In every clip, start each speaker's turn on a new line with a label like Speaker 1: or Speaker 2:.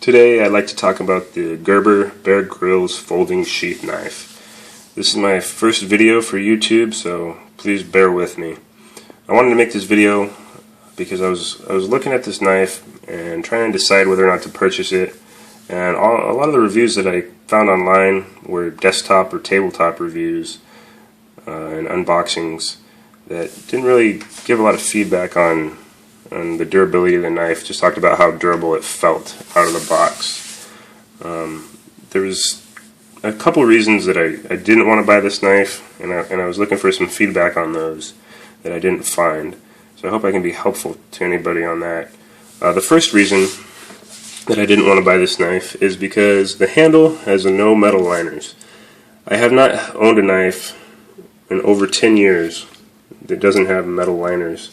Speaker 1: Today I'd like to talk about the Bear Grylls Folding Sheath Knife. This is my first video for YouTube, so please bear with me. I wanted to make this video because I was looking at this knife and trying to decide whether or not to purchase it, and a lot of the reviews that I found online were desktop or tabletop reviews and unboxings that didn't really give a lot of feedback on the durability of the knife. Just talked about how durable it felt out of the box. There was a couple reasons that I didn't want to buy this knife, and I was looking for some feedback on those that I didn't find. So I hope I can be helpful to anybody on that. The first reason that I didn't want to buy this knife is because the handle has no metal liners. I have not owned a knife in over 10 years that doesn't have metal liners.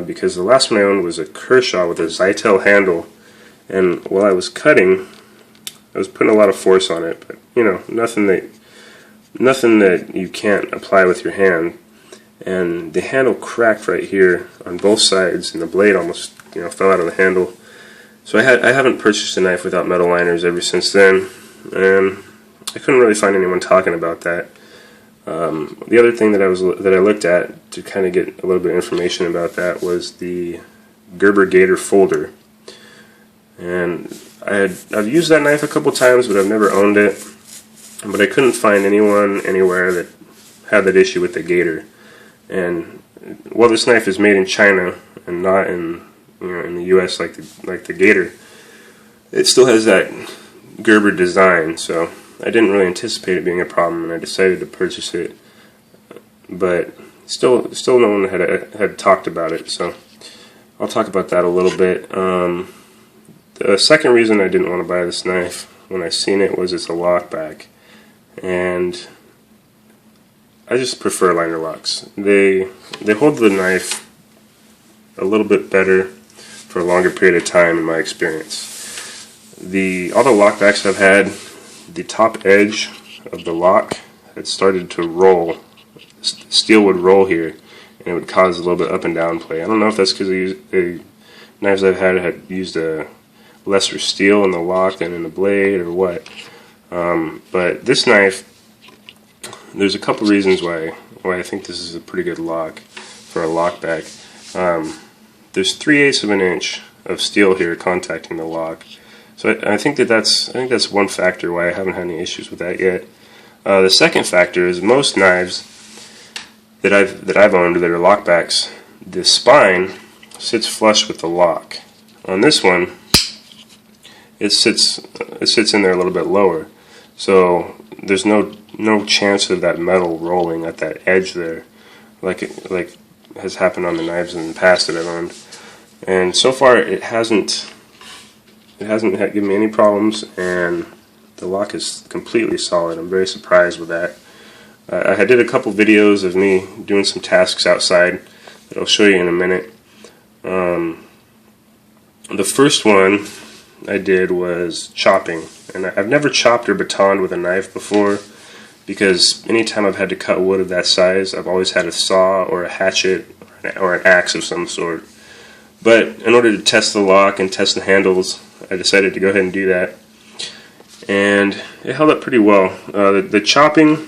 Speaker 1: Because the last one I owned was a Kershaw with a Zytel handle, and while I was cutting, I was putting a lot of force on it, but you know, nothing that you can't apply with your hand. And the handle cracked right here on both sides, and the blade almost fell out of the handle. So I haven't purchased a knife without metal liners ever since then, and I couldn't really find anyone talking about that. The other thing that I looked at to kind of get a little bit of information about that was the Gerber Gator folder, and I've used that knife a couple times, but I've never owned it. But I couldn't find anyone anywhere that had that issue with the Gator. And while this knife is made in China and not in the U.S. like the Gator, it still has that Gerber design. So I didn't really anticipate it being a problem, and I decided to purchase it. But still no one had talked about it, so I'll talk about that a little bit. The second reason I didn't want to buy this knife when I seen it was it's a lockback, and I just prefer liner locks. They hold the knife a little bit better for a longer period of time in my experience. All the lockbacks I've had, the top edge of the lock had started to roll. The steel would roll here, and it would cause a little bit up and down play. I don't know if that's because the knives I've had used a lesser steel in the lock than in the blade or what. But this knife, there's a couple reasons why I think this is a pretty good lock for a lockback. There's 3/8 of an inch of steel here contacting the lock. So I think that's one factor why I haven't had any issues with that yet. The second factor is most knives that I've owned that are lockbacks, the spine sits flush with the lock. On this one, it sits in there a little bit lower, so there's no chance of that metal rolling at that edge there, like has happened on the knives in the past that I've owned. And so far it hasn't given me any problems, and the lock is completely solid. I'm very surprised with that. I did a couple videos of me doing some tasks outside that I'll show you in a minute. The first one I did was chopping, and I've never chopped or batoned with a knife before, because anytime I've had to cut wood of that size, I've always had a saw or a hatchet or an axe of some sort. But in order to test the lock and test the handles, I decided to go ahead and do that, and it held up pretty well. The chopping,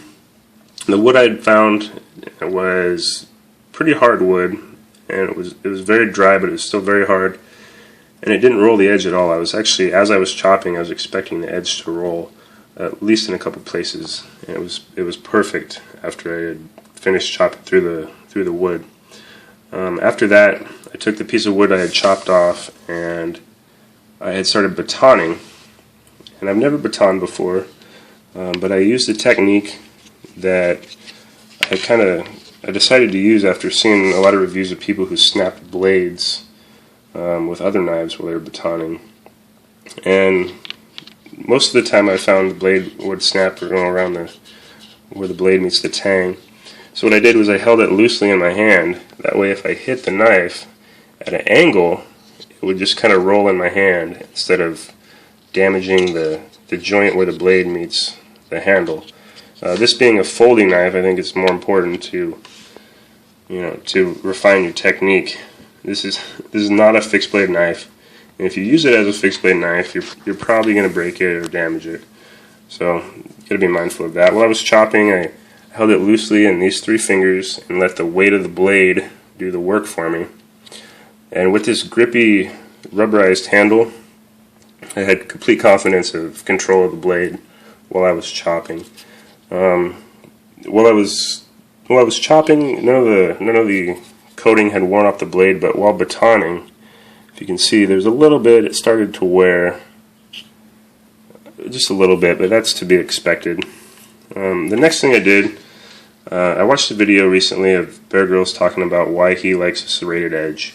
Speaker 1: the wood I had found was pretty hard wood, and it was very dry, but it was still very hard, and it didn't roll the edge at all. I was actually, as I was chopping, I was expecting the edge to roll, at least in a couple places, and it was perfect after I had finished chopping through the wood. After that, I took the piece of wood I had chopped off, and I had started batoning, and I've never batoned before, but I used a technique that I decided to use after seeing a lot of reviews of people who snapped blades with other knives while they were batoning, and most of the time I found the blade would snap around where the blade meets the tang. So what I did was I held it loosely in my hand. That way if I hit the knife at an angle, it would just kind of roll in my hand instead of damaging the joint where the blade meets the handle. This being a folding knife, I think it's more important to refine your technique. This is not a fixed blade knife. And if you use it as a fixed blade knife, you're probably going to break it or damage it. So you got to be mindful of that. While I was chopping, I held it loosely in these 3 fingers and let the weight of the blade do the work for me. And with this grippy rubberized handle, I had complete confidence of control of the blade while I was chopping. While I was chopping, none of the coating had worn off the blade, but while batoning, if you can see, there's a little bit. It started to wear, just a little bit, but that's to be expected. The next thing I did, I watched a video recently of Bear Grylls talking about why he likes a serrated edge.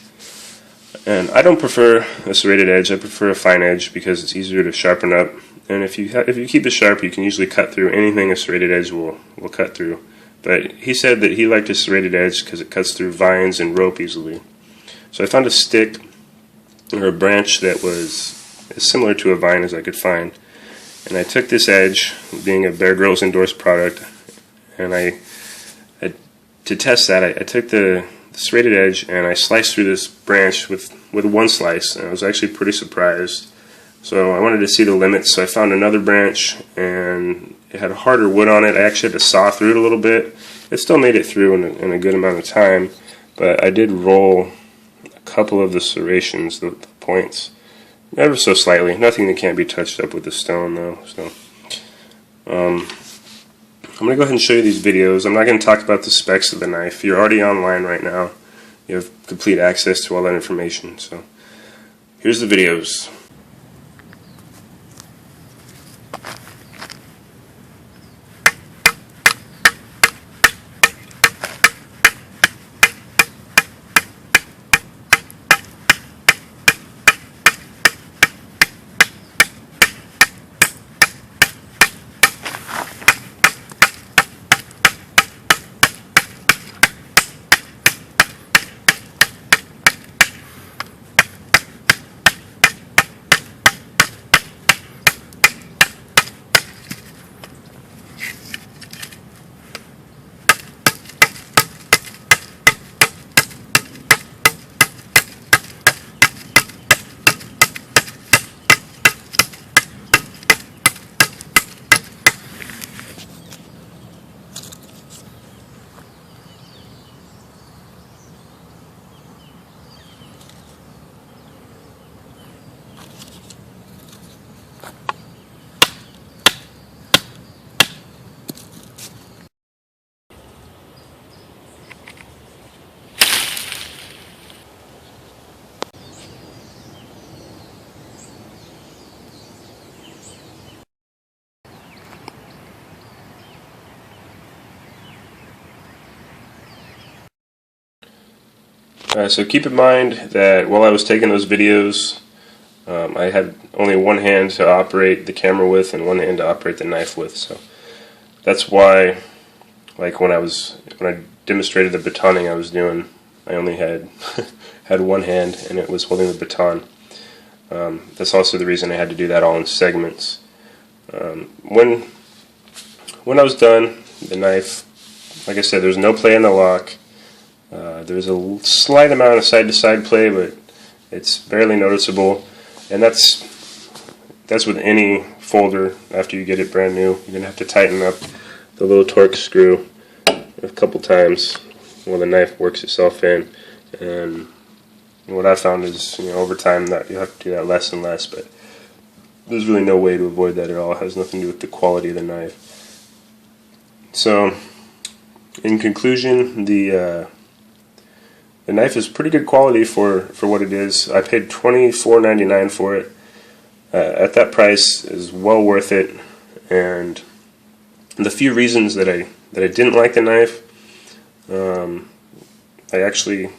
Speaker 1: And I don't prefer a serrated edge. I prefer a fine edge because it's easier to sharpen up. And if you keep it sharp, you can usually cut through anything a serrated edge will cut through. But he said that he liked a serrated edge because it cuts through vines and rope easily. So I found a stick or a branch that was as similar to a vine as I could find. And I took this edge, being a Bear Grylls endorsed product, and to test that, I took the serrated edge and I sliced through this branch with one slice, and I was actually pretty surprised. So I wanted to see the limits, so I found another branch, and it had harder wood on it. I actually had to saw through it a little bit. It still made it through in a good amount of time, but I did roll a couple of the serrations, the points, ever so slightly. Nothing that can't be touched up with a stone, though. So I'm going to go ahead and show you these videos. I'm not going to talk about the specs of the knife. You're already online right now. You have complete access to all that information. So here's the videos. So keep in mind that while I was taking those videos, I had only one hand to operate the camera with and one hand to operate the knife with. So that's why, like when I demonstrated the batoning I was doing, I only had had one hand and it was holding the baton. That's also the reason I had to do that all in segments. When I was done, the knife, like I said, there's no play in the lock. There's a slight amount of side-to-side play, but it's barely noticeable, and that's with any folder. After you get it brand new, you're gonna have to tighten up the little torque screw a couple times while the knife works itself in. And what I found is, over time that you have to do that less and less, but there's really no way to avoid that at all. It has nothing to do with the quality of the knife. So, in conclusion, the knife is pretty good quality for what it is. I paid $24.99 for it. At that price is well worth it. And the few reasons that I didn't like the knife, I actually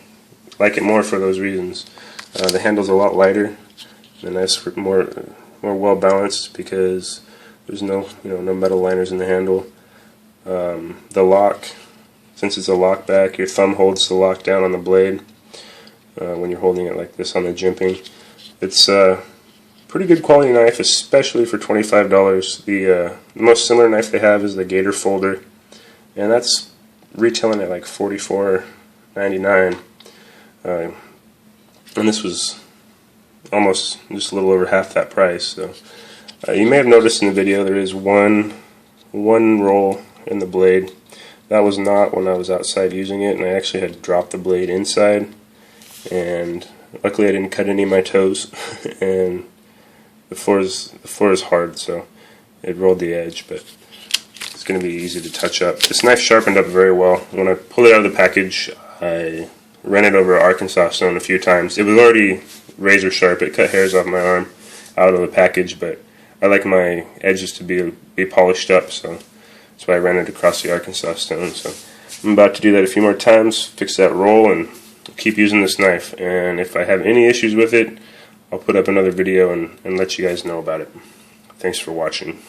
Speaker 1: like it more for those reasons. The handle's a lot lighter. The knife's more well balanced because there's no metal liners in the handle. The lock. Since it's a lock back, your thumb holds the lock down on the blade when you're holding it like this on the jimping. It's a pretty good quality knife, especially for $25. The most similar knife they have is the Gator Folder, and that's retailing at like $44.99. And this was almost just a little over half that price. So you may have noticed in the video there is one roll in the blade. That was not when I was outside using it, and I actually had dropped the blade inside, and luckily I didn't cut any of my toes. And the floor is hard, so it rolled the edge, but it's going to be easy to touch up. This knife sharpened up very well. When I pulled it out of the package, I ran it over Arkansas stone a few times. It was already razor sharp. It cut hairs off my arm out of the package, but I like my edges to be polished up, so that's why I ran it across the Arkansas stone. So I'm about to do that a few more times, fix that roll, and keep using this knife. And if I have any issues with it, I'll put up another video and let you guys know about it. Thanks for watching.